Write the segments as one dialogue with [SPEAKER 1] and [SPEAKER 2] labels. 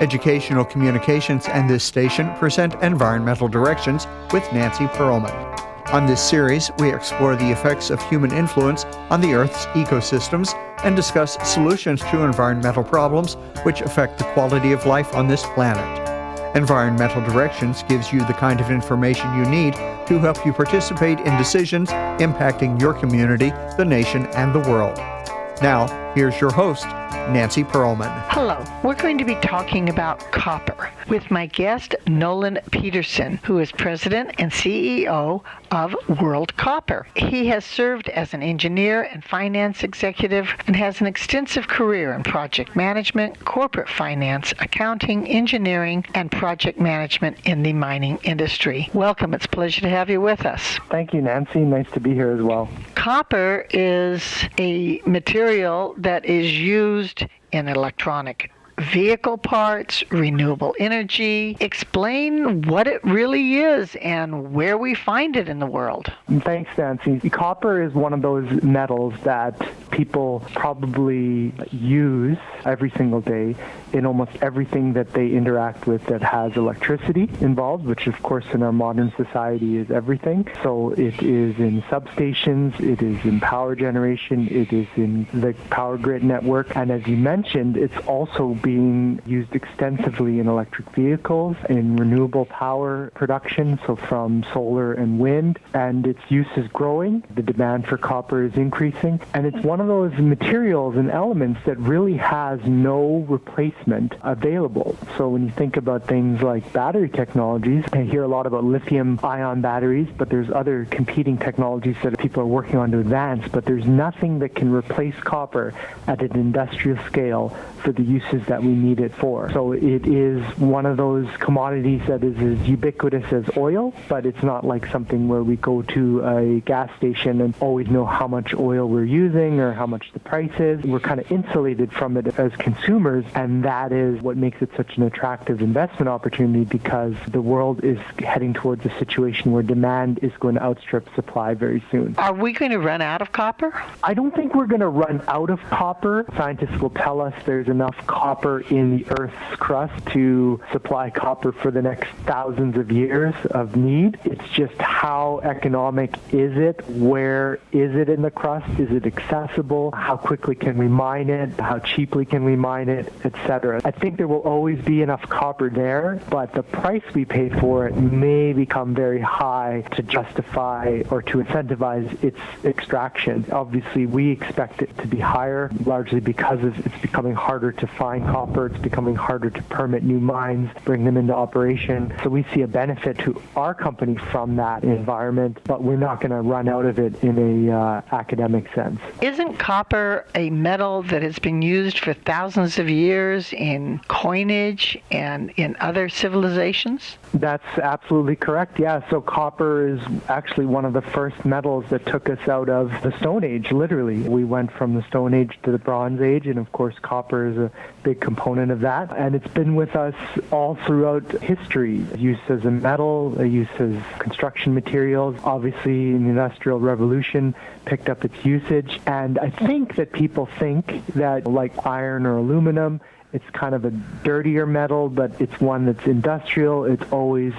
[SPEAKER 1] Educational Communications and this station present Environmental Directions with Nancy Perlman. On this series, we explore the effects of human influence on the Earth's ecosystems and discuss solutions to environmental problems which affect the quality of life on this planet. Environmental Directions gives you the kind of information you need to help you participate in decisions impacting your community, the nation, and the world. Now, here's your host, Nancy Perlman.
[SPEAKER 2] Hello. We're going to be talking about copper with my guest, Nolan Peterson, who is President and CEO of World Copper. He has served as an engineer and finance executive and has an extensive career in project management, corporate finance, accounting, engineering, and project management in the mining industry. Welcome. It's a pleasure to have you with us.
[SPEAKER 3] Thank you, Nancy. Nice to be here as well.
[SPEAKER 2] Copper is a material that is used in electronic vehicle parts, renewable energy. Explain what it really is and where we find it in the world.
[SPEAKER 3] Thanks, Nancy. Copper is one of those metals that people probably use every single day in almost everything that they interact with that has electricity involved, which of course in our modern society is everything. So it is in substations, it is in power generation, it is in the power grid network, and as you mentioned, it's also being used extensively in electric vehicles, in renewable power production, so from solar and wind, and its use is growing. The demand for copper is increasing, and it's one of those materials and elements that really has no replacement available. So when you think about things like battery technologies, I hear a lot about lithium-ion batteries, but there's other competing technologies that people are working on to advance, but there's nothing that can replace copper at an industrial scale for the uses that we need it for. So it is one of those commodities that is as ubiquitous as oil, but it's not like something where we go to a gas station and always know how much oil we're using or how much the price is. We're kind of insulated from it as consumers, and that is what makes it such an attractive investment opportunity, because the world is heading towards a situation where demand is going to outstrip supply very soon.
[SPEAKER 2] Are we going to run out of copper?
[SPEAKER 3] I don't think we're going to run out of copper. Scientists will tell us there's enough copper in the Earth's crust to supply copper for the next thousands of years of need. It's just how economic is it? Where is it in the crust? Is it accessible? How quickly can we mine it? How cheaply can we mine it? Etc. I think there will always be enough copper there, but the price we pay for it may become very high to justify or to incentivize its extraction. Obviously, we expect it to be higher, largely because it's becoming harder to find copper. It's becoming harder to permit new mines, bring them into operation. So we see a benefit to our company from that environment, but we're not going to run out of it in a academic sense.
[SPEAKER 2] Isn't copper a metal that has been used for thousands of years in coinage and in other civilizations?
[SPEAKER 3] That's absolutely correct, yeah. So copper is actually one of the first metals that took us out of the Stone Age, literally. We went from the Stone Age to the Bronze Age, and of course copper is a big component of that. And it's been with us all throughout history. Use as a metal, use as construction materials. Obviously, in the Industrial Revolution, picked up its usage. And I think that people think that, like iron or aluminum, it's kind of a dirtier metal, but it's one that's industrial. It's always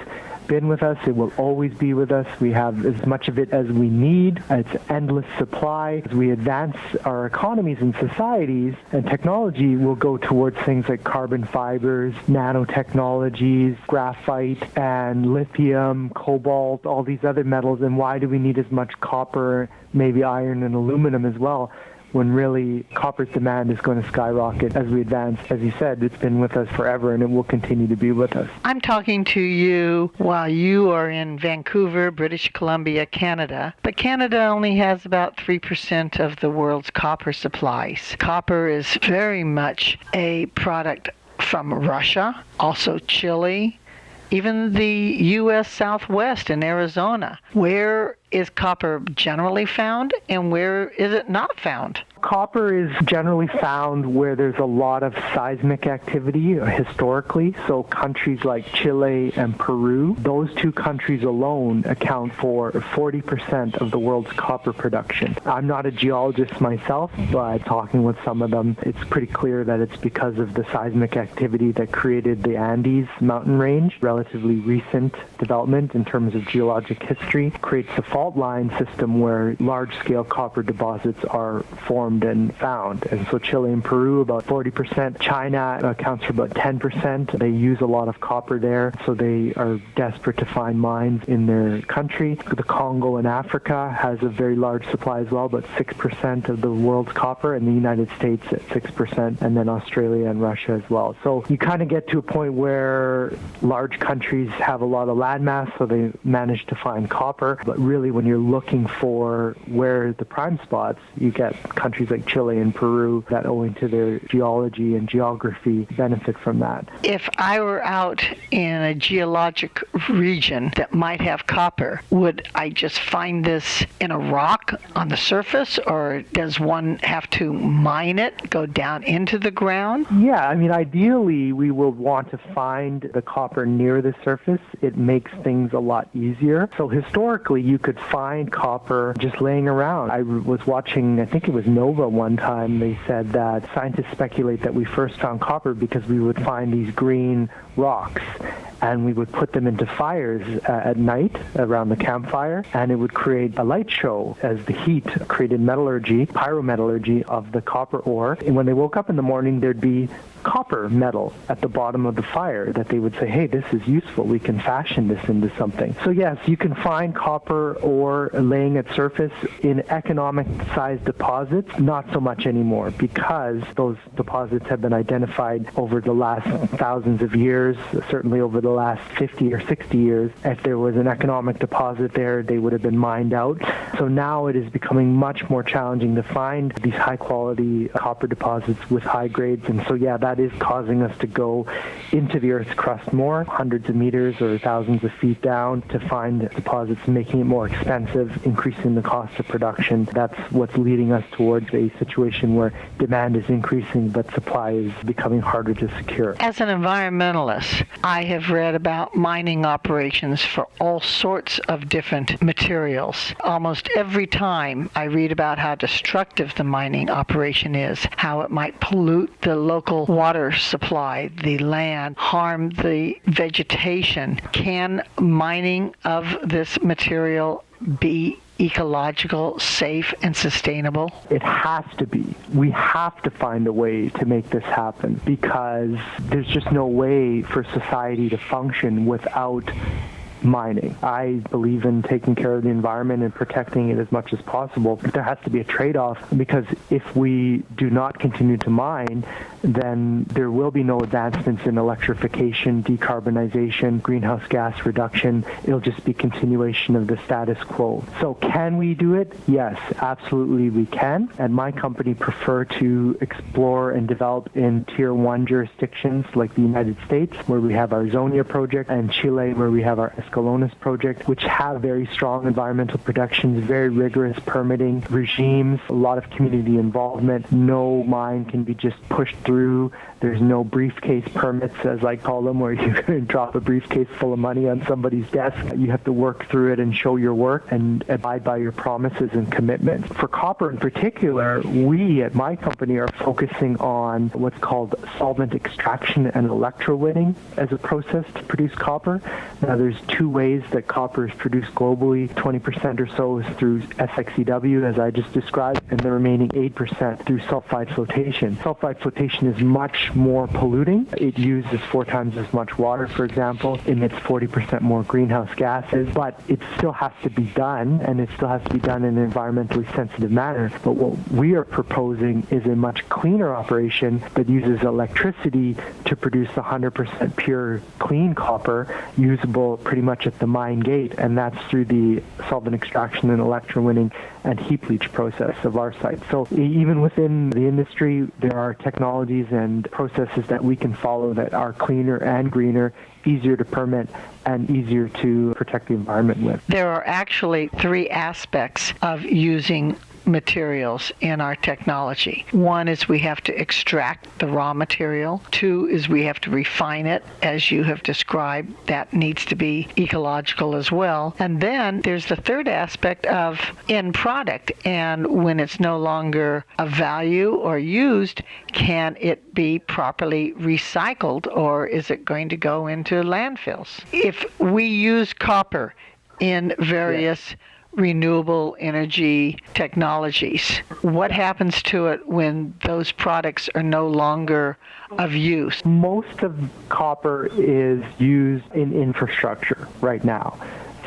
[SPEAKER 3] been with us. It will always be with us. We have as much of it as we need. It's endless supply. As we advance our economies and societies, and technology will go towards things like carbon fibers, nanotechnologies, graphite, and lithium, cobalt, all these other metals. And why do we need as much copper, maybe iron and aluminum as well, when really copper's demand is going to skyrocket as we advance? As you said, it's been with us forever, and it will continue to be with us.
[SPEAKER 2] I'm talking to you while you are in Vancouver, British Columbia, Canada. But Canada only has about 3% of the world's copper supplies. Copper is very much a product from Russia, also Chile, even the U.S. Southwest and Arizona. Where is copper generally found, and where is it not found?
[SPEAKER 3] Copper is generally found where there's a lot of seismic activity historically. So countries like Chile and Peru, those two countries alone account for 40% of the world's copper production. I'm not a geologist myself, but talking with some of them, it's pretty clear that it's because of the seismic activity that created the Andes mountain range. Relatively recent development in terms of geologic history creates a fault line system where large-scale copper deposits are formed and found. And so Chile and Peru, about 40%. China accounts for about 10%. They use a lot of copper there, so they are desperate to find mines in their country. The Congo in Africa has a very large supply as well, about 6% of the world's copper, and the United States at 6%, and then Australia and Russia as well. So you kind of get to a point where large countries have a lot of landmass, so they manage to find copper. But really, when you're looking for where the prime spots, you get countries like Chile and Peru that, owing to their geology and geography, benefit from that.
[SPEAKER 2] If I were out in a geologic region that might have copper, would I just find this in a rock on the surface, or does one have to mine it, go down into the ground?
[SPEAKER 3] Yeah, I mean, ideally, we will want to find the copper near the surface. It makes things a lot easier. So historically, you could find copper just laying around. I was watching, I think it was Nolan, one time. They said that scientists speculate that we first found copper because we would find these green rocks and we would put them into fires at night around the campfire, and it would create a light show as the heat created metallurgy, pyrometallurgy of the copper ore. And when they woke up in the morning, there'd be copper metal at the bottom of the fire that they would say, hey, this is useful. We can fashion this into something. So yes, you can find copper ore laying at surface in economic-sized deposits, not so much anymore, because those deposits have been identified over the last thousands of years, certainly over the last 50 or 60 years. If there was an economic deposit there, they would have been mined out. So now it is becoming much more challenging to find these high-quality copper deposits with high grades. And so, yeah, that is causing us to go into the Earth's crust more, hundreds of meters or thousands of feet down, to find deposits, making it more expensive, increasing the cost of production. That's what's leading us towards a situation where demand is increasing, but supply is becoming harder to secure.
[SPEAKER 2] As an environmentalist, I have read about mining operations for all sorts of different materials. Almost every time I read about how destructive the mining operation is, how it might pollute the local water supply, the land, harm the vegetation. Can mining of this material be ecological, safe, and sustainable?
[SPEAKER 3] It has to be. We have to find a way to make this happen, because there's just no way for society to function without mining. I believe in taking care of the environment and protecting it as much as possible, but there has to be a trade-off, because if we do not continue to mine, then there will be no advancements in electrification, decarbonization, greenhouse gas reduction. It'll just be continuation of the status quo. So can we do it? Yes, absolutely we can. And my company prefer to explore and develop in Tier 1 jurisdictions like the United States, where we have our Zonia project, and Chile, where we have our Escalones project, which have very strong environmental protections, very rigorous permitting regimes, a lot of community involvement. No mine can be just pushed through. There's no briefcase permits, as I call them, where you can drop a briefcase full of money on somebody's desk. You have to work through it and show your work and abide by your promises and commitments. For copper in particular, we at my company are focusing on what's called solvent extraction and electrowinning as a process to produce copper. Now, there's two ways that copper is produced globally. 20% or so is through SXEW, as I just described, and the remaining 8% through sulfide flotation. Sulfide flotation is much more polluting. It uses 4 times as much water, for example, emits 40% more greenhouse gases, but it still has to be done, and it still has to be done in an environmentally sensitive manner. But what we are proposing is a much cleaner operation that uses electricity to produce 100% pure, clean copper, usable pretty much much at the mine gate, and that's through the solvent extraction and electrowinning and heap leach process of our site. So even within the industry, there are technologies and processes that we can follow that are cleaner and greener, easier to permit, and easier to protect the environment with.
[SPEAKER 2] There are actually three aspects of using materials in our technology. One is we have to extract the raw material. Two is we have to refine it, as you have described. That needs to be ecological as well. And then there's the third aspect of end product. And when it's no longer of value or used, can it be properly recycled, or is it going to go into landfills? If we use copper in various renewable energy technologies, what happens to it when those products are no longer of use?
[SPEAKER 3] Most of copper is used in infrastructure right now.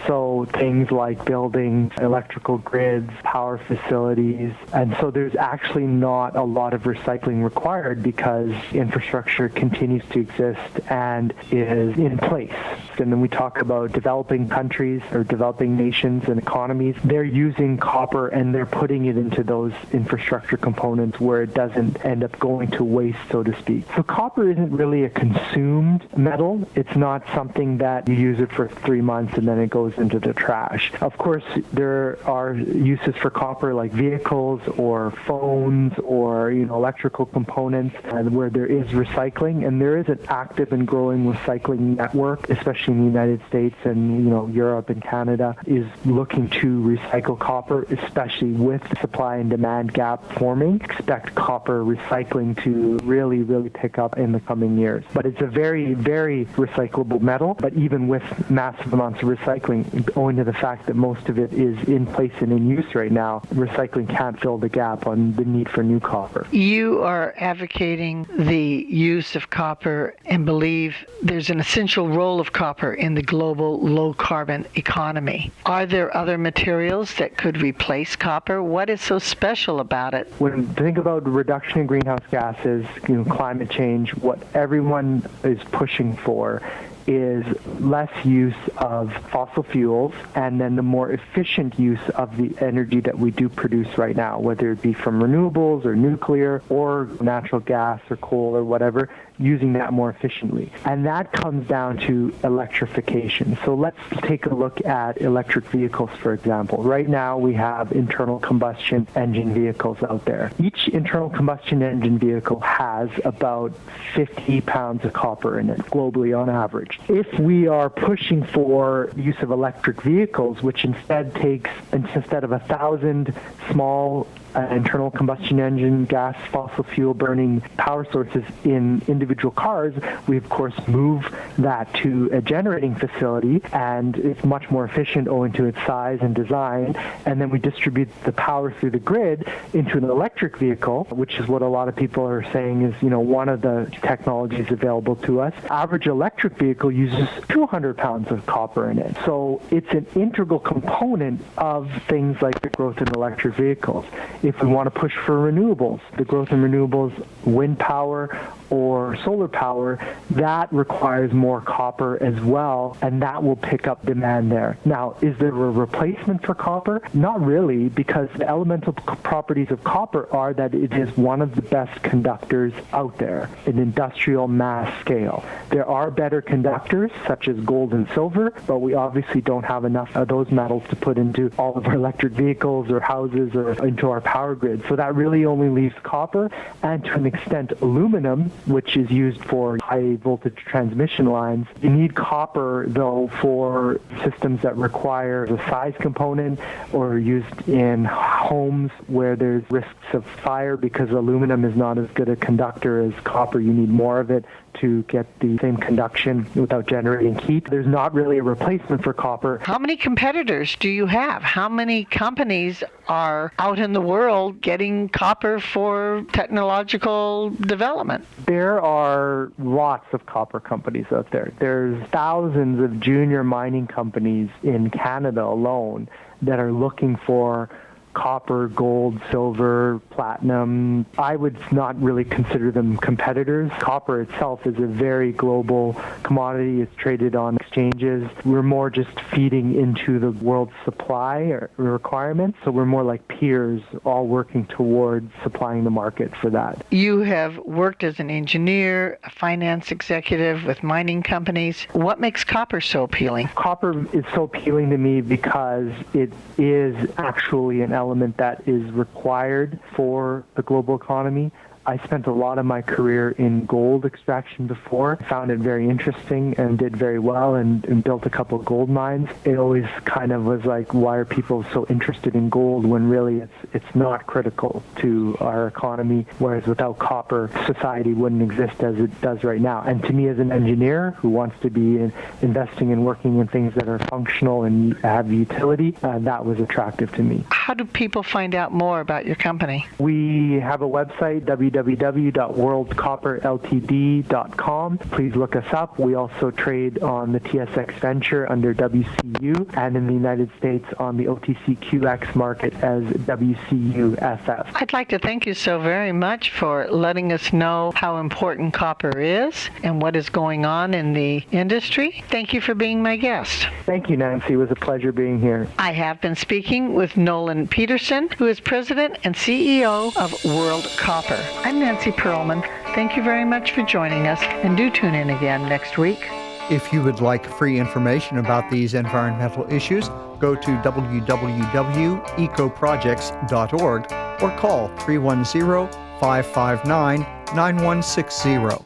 [SPEAKER 3] So things like building electrical grids, power facilities, and so there's actually not a lot of recycling required because infrastructure continues to exist and is in place. And then we talk about developing countries or developing nations and economies. They're using copper and they're putting it into those infrastructure components where it doesn't end up going to waste, so to speak. So copper isn't really a consumed metal. It's not something that you use it for 3 months and then it goes into the trash. Of course, there are uses for copper like vehicles or phones or electrical components where there is recycling, and there is an active and growing recycling network, especially in the United States and Europe and Canada is looking to recycle copper, especially with supply and demand gap forming. Expect copper recycling to really, really pick up in the coming years. But it's a very, very recyclable metal, but even with massive amounts of recycling, owing to the fact that most of it is in place and in use right now, recycling can't fill the gap on the need for new copper.
[SPEAKER 2] You are advocating the use of copper and believe there's an essential role of copper in the global low-carbon economy. Are there other materials that could replace copper? What is so special about it?
[SPEAKER 3] When you think about reduction in greenhouse gases, climate change, what everyone is pushing for is less use of fossil fuels and then the more efficient use of the energy that we do produce right now, whether it be from renewables or nuclear or natural gas or coal or whatever, using that more efficiently. And that comes down to electrification. So let's take a look at electric vehicles, for example. Right now we have internal combustion engine vehicles out there. Each internal combustion engine vehicle has about 50 pounds of copper in it, globally on average. If we are pushing for use of electric vehicles, which instead of 1,000 small internal combustion engine, gas, fossil fuel burning power sources in individual cars, we of course move that to a generating facility, and it's much more efficient owing to its size and design, and then we distribute the power through the grid into an electric vehicle, which is what a lot of people are saying is one of the technologies available to us. Average electric vehicle uses 200 pounds of copper in it. So it's an integral component of things like the growth in electric vehicles. If we want to push for renewables, the growth in renewables, wind power or solar power, that requires more copper as well, and that will pick up demand there. Now, is there a replacement for copper? Not really, because the elemental properties of copper are that it is one of the best conductors out there in industrial mass scale. There are better conductors, such as gold and silver, but we obviously don't have enough of those metals to put into all of our electric vehicles or houses or into our power grid. So that really only leaves copper and, to an extent, aluminum, which is used for high voltage transmission lines. You need copper, though, for systems that require a size component or used in homes where there's risks of fire, because aluminum is not as good a conductor as copper. You need more of it to get the same conduction without generating heat. There's not really a replacement for copper.
[SPEAKER 2] How many competitors do you have? How many companies are out in the world getting copper for technological development?
[SPEAKER 3] There are lots of copper companies out there. There's thousands of junior mining companies in Canada alone that are looking for copper, gold, silver, platinum. I would not really consider them competitors. Copper itself is a very global commodity. It's traded on exchanges. We're more just feeding into the world's supply requirements, so we're more like peers, all working towards supplying the market for that.
[SPEAKER 2] You have worked as an engineer, a finance executive with mining companies. What makes copper so appealing?
[SPEAKER 3] Copper is so appealing to me because it is actually an element that is required for the global economy. I spent a lot of my career in gold extraction before. Found it very interesting and did very well and built a couple of gold mines. It always kind of was like, why are people so interested in gold when really it's not critical to our economy, whereas without copper, society wouldn't exist as it does right now. And to me as an engineer who wants to be investing and working in things that are functional and have utility, that was attractive to me.
[SPEAKER 2] How do people find out more about your company?
[SPEAKER 3] We have a website, www.worldcopperltd.com. Please look us up. We also trade on the TSX Venture under WCU, and in the United States on the OTCQX market as WCUFF.
[SPEAKER 2] I'd like to thank you so very much for letting us know how important copper is and what is going on in the industry. Thank you for being my guest.
[SPEAKER 3] Thank you, Nancy. It was a pleasure being here.
[SPEAKER 2] I have been speaking with Nolan Peterson, who is President and CEO of World Copper. I'm Nancy Perlman. Thank you very much for joining us, and do tune in again next week.
[SPEAKER 1] If you would like free information about these environmental issues, go to www.ecoprojects.org or call 310-559-9160.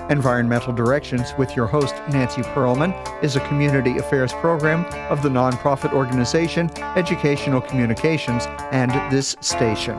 [SPEAKER 1] Environmental Directions with your host, Nancy Perlman, is a community affairs program of the nonprofit organization Educational Communications and this station.